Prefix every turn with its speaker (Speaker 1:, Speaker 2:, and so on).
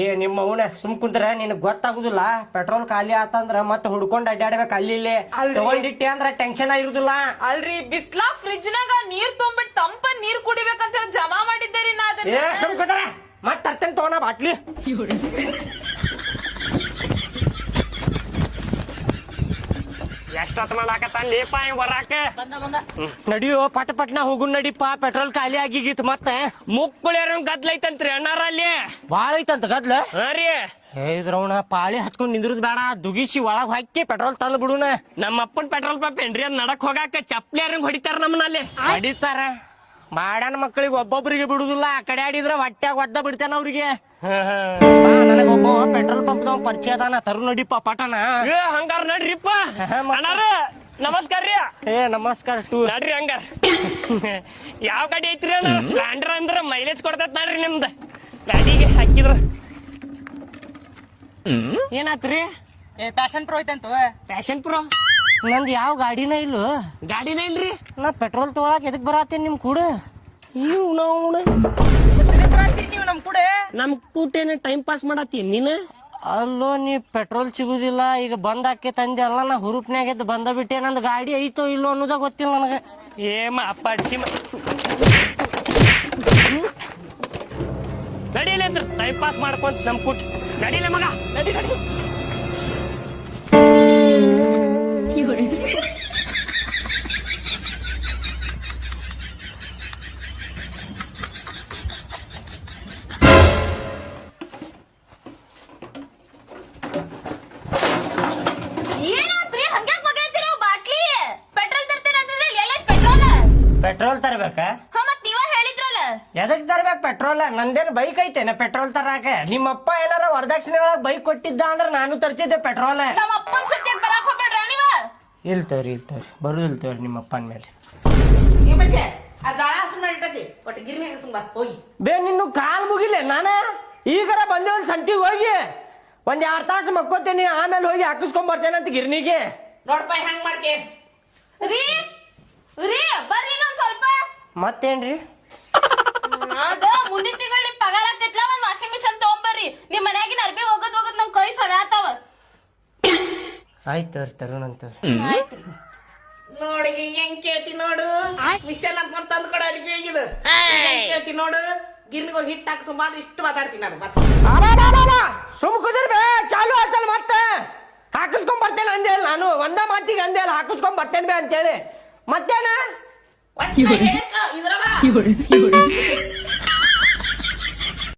Speaker 1: ಏ ನಿಮ್ಮ ಅವನ ಸುಮ್ ಕುಂತ್ರ ನಿನಗ್ ಗೊತ್ತಾಗುದಿಲ್ಲ. ಪೆಟ್ರೋಲ್ ಖಾಲಿ ಆತಂದ್ರ ಮತ್ತ ಹುಡ್ಕೊಂಡ್ ಅಡ್ಡಾಡ್ಬೇಕು ಅಲ್ಲಿ ಇಲ್ಲಿ. ತಗೊಂಡಿಟ್ಟೆ ಅಂದ್ರ ಟೆನ್ಷನ್ ಆಗಿರುದಿಲ್ಲ.
Speaker 2: ಅಲ್ರಿ ಬಿಸ್ಲಾಗ್ ಫ್ರಿಜ್ ನಾಗ ನೀರ್ ತೊಗೊಂಬಿಟ್ಟು ತಂಪ ನೀರ್ ಕುಡಿಬೇಕಂತ ಹೇಳಿ ಜಮಾ ಮಾಡಿದ್ದೇರಿ ನಾ ಅದನ್ನ.
Speaker 1: ಏ ಸುಮ್ ಕುಂದ್ರ ಮತ್ತ ತರ್ತೇನೆ ತಗೋಣ ಬಾಟ್ಲಿ.
Speaker 3: ಎಷ್ಟೊತ್ ಮಾಡಾಕತ್ತಾನ್ಲೇಪ ಬರಾಕ.
Speaker 1: ನಡಿಯೋ ಪಟ ಪಟ್ನ ಹೋಗು ನಡಿಪ, ಪೆಟ್ರೋಲ್ ಖಾಲಿ ಆಗಿಗಿತ್ತು. ಮತ್ತೆ
Speaker 3: ಮುಕ್ಕುಳಿಯರ ಗದ್ಲ ಐತಂತ್ರಿ ಅಣ್ಣಾರ ಅಲ್ಲಿ.
Speaker 1: ಬಾಳ ಐತಂತ ಗದ್ಲ.
Speaker 3: ಹಾ ರೀ,
Speaker 1: ಇದ್ರವಣ ಪಾಳಿ ಹಚ್ಕೊಂಡ್ ನಿಂದ್ರದ್ ಬೇಡ, ದುಗಿಸಿ ಒಳಗ್ ಹಾಕಿ ಪೆಟ್ರೋಲ್ ತಂದ್ ಬಿಡುನ.
Speaker 3: ನಮ್ಮ ಅಪ್ಪನ್ ಪೆಟ್ರೋಲ್ ಪಂಪ್ ಏನ್ರಿ ಅದ್ ನಡಕ್ ಹೋಗಾಕ ಚಪ್ಲಿಯರಂಗ್ ಹೊಡಿತಾರ ನಮ್ಮನಲ್ಲಿ.
Speaker 1: ಹೊಡಿತಾರ ಬಾಡನ ಮಕ್ಕಳಿಗೆ ಒಬ್ಬೊಬ್ರಿಗೆ ಬಿಡುದಿಲ್ಲ. ಆ ಕಡೆ ಆಡಿದ್ರ ಹೊಟ್ಯಾಗ ಒದ್ದ ಬಿಡ್ತೇನ ಅವ್ರಿಗೆ. ನನಗ ಒಬ್ಬ ಪೆಟ್ರೋಲ್ ಪಂಪ್ ಪರಿಚಯ ಅದಾನ, ತರು ನಡಿಪ ಪಟನ.
Speaker 3: ಹಂಗಾರ ನಡ್ರಿಪ್ಪ ಅಣ್ಣಾರ. ನಮಸ್ಕಾರ ರೀ.
Speaker 1: ಏ ನಮಸ್ಕಾರ ಟೂ.
Speaker 3: ನಡ್ರಿ ಹಂಗಾರ. ಯಾವ ಗಾಡಿ ಐತ್ರಿ ಅಣ್ಣ? ಸ್ಪ್ಲೆಂಡರ್ ಅಂದ್ರ ಮೈಲೇಜ್ ಕೊಡ್ತೈತ್ ನೋಡ್ರಿ ನಿಮ್ದ ಗಾಡಿಗೆ ಹಾಕಿದ್ರ. ಏನಾತ್ರಿ?
Speaker 1: ಪ್ಯಾಷನ್ ಪ್ರೋ ಐತಂತ.
Speaker 3: ಪ್ಯಾಷನ್ ಪ್ರೋ
Speaker 1: ನಂದ್ ಯಾವ ಗಾಡಿನ ಇಲ್ಲ.
Speaker 3: ಗಾಡಿನ ಇಲ್ರಿ.
Speaker 1: ನಾ ಪೆಟ್ರೋಲ್ ತೊಗೊಳಕ್ ಎದಕ್ ಬರತ್ತೇನ್ ನಿಮ್ ಕೂಡ?
Speaker 3: ನೀವು
Speaker 1: ನೀವು ನಮ್ ಕೂಡ
Speaker 3: ನಮ್ ಕೂಟೇನ ಟೈಮ್ ಪಾಸ್ ಮಾಡತ್ತಿ ನೀನು.
Speaker 1: ಅಲ್ಲೋ ನೀ ಪೆಟ್ರೋಲ್ ಸಿಗುದಿಲ್ಲ ಈಗ ಬಂದ್ ಹಾಕಿ ತಂದೆ ಅಲ್ಲ. ನಾ ಹುರುಪ್ನ್ಯಾಗ ಎದ್ದು ಬಂದ ಬಿಟ್ಟೆ. ನಂದ್ ಗಾಡಿ ಐತೋ ಇಲ್ಲೋ ಅನ್ನೋದ ಗೊತ್ತಿಲ್ಲ ನನಗ.
Speaker 3: ಪಡಿಸಿ ನಡೀಲಿ ಅಂದ್ರ ಟೈಮ್ ಪಾಸ್ ಮಾಡ್ಕೊಂತ ನಮ್ ಕೂಟ್. ನಡೀಲೆ ಮಗ, ನಡಿ ನಡಿ.
Speaker 2: ಏನಾತ್ರಿ ಹಂಗ್ಯಾಕ್ ಬಗೆಯ್ತಿರೋ ಬಾಟ್ಲಿ? ಪೆಟ್ರೋಲ್ ತರ್ತೇನೆ ಅಂತಂದ್ರೆ ಎಲ್ಲ ಪೆಟ್ರೋಲ್.
Speaker 1: ಪೆಟ್ರೋಲ್ ತರ್ಬೇಕ?
Speaker 2: ಮತ್ ನೀವ ಹೇಳಿದ್ರಲ್ಲ.
Speaker 1: ಎದಕ್ ತರ್ಬೇಕ್ ಪೆಟ್ರೋಲ್? ನಂದೇನ್ ಬೈಕ್ ಐತೇನ ಪೆಟ್ರೋಲ್ ತರಾಕ? ನಿಮ್ಮಪ್ಪ ಏನಾರ ವರದಕ್ಷಿಣೆ ಒಳಗ್ ಬೈಕ್ ಕೊಟ್ಟಿದ್ದ ಅಂದ್ರ ನಾನು ತರ್ತಿದ್ದೆ ಪೆಟ್ರೋಲ್.
Speaker 2: ನಮ್ಮ ಅಪ್ಪನ್ ಸತ್ಯ ಬರಾಕ್ ಹೋಗ್ಬೇಡ್ರ ನೀವ.
Speaker 1: ಇಲ್ತವ್ರಿ ಬರುದಿಲ್ ತವ್ರಿ ನಿಮ್ಮ ಅಪ್ಪನ ಮೇಲೆ. ಬೇ ನಿನ್ನು ಕಾಲ್ ಮುಗಿಲೆ ನಾನ ಈಗರ ಬಂದೆ ಒಂದ್ ಸಂತಿಗೆ ಹೋಗಿ ಒಂದ್ 2 ತಾಸು ಮಕ್ಕೋತೇನಿ, ಆಮೇಲೆ ಹೋಗಿ ಹಾಕಿಸ್ಕೊಂಡ್ ಬರ್ತೇನೆ ಅಂತ ಗಿರ್ನಿಗೆ.
Speaker 2: ನೋಡ್ಪ ಹೆಂಗ್ ಮಾಡ್ಕೆ ರೀ ರೀ ಬರ್ರಿ ಇನ್ನೊಂದ್ ಸ್ವಲ್ಪ.
Speaker 1: ಮತ್ತೇನ್ರಿ?
Speaker 2: ಅದ ಮುಂದಿನ ತಿಂಗಳು ನಿಮ್ ಪಗಾರ ಆಗ್ತೈತ್ಲ, ಒಂದ್ ವಾಷಿಂಗ್ ಮಿಷನ್ ತಗೊಂಬರ್ರಿ. ನಿಮ್ ಮನ್ಯಾಗಿನ ಅರ್ಬಿ ಹೋಗದ್ ನಮ್ ಕೈ ಸವ್ಯಾತಾವ.
Speaker 1: ಆಯ್ತು ತರುಣಂತವ್ರಿ.
Speaker 4: ನೋಡಿ ಹೆಂಗ್ ಕೇಳ್ತಿ ನೋಡು. ಮಿಷನ್ ಅಂತ ತಂದ್ ಕೊಡ ಅರ್ಬಿ ಹೋಗಿದ್ದು ಕೇಳ್ತಿ ನೋಡು. ಗಿರ್ನಿಗೆ ಹೋಗಿ ಹಿಟ್ಟು ಹಾಕಿ ಸುಮಾರು ಇಷ್ಟು ಮಾತಾಡ್ತೀನಿ ನಾನು.
Speaker 1: ಸುಮ್ ಕುದಿರ್ಬೇ, ಚಾಲು ಆಯ್ತಲ್ಲ ಮತ್ತೆ. ಹಾಕಿಸ್ಕೊಂಡ್ ಬರ್ತೇನೆ ಅಂದೆ ಅಲ್ಲ ನಾನು, ಒಂದ ಮಾತಿಗೆ ಅಂದೆ ಅಲ್ಲ ಹಾಕಿಸ್ಕೊಂಡ್ ಬರ್ತೇನೆ ಬೇ ಅಂತೇಳಿ. ಮತ್ತೇನ
Speaker 4: ಇದ್ರವ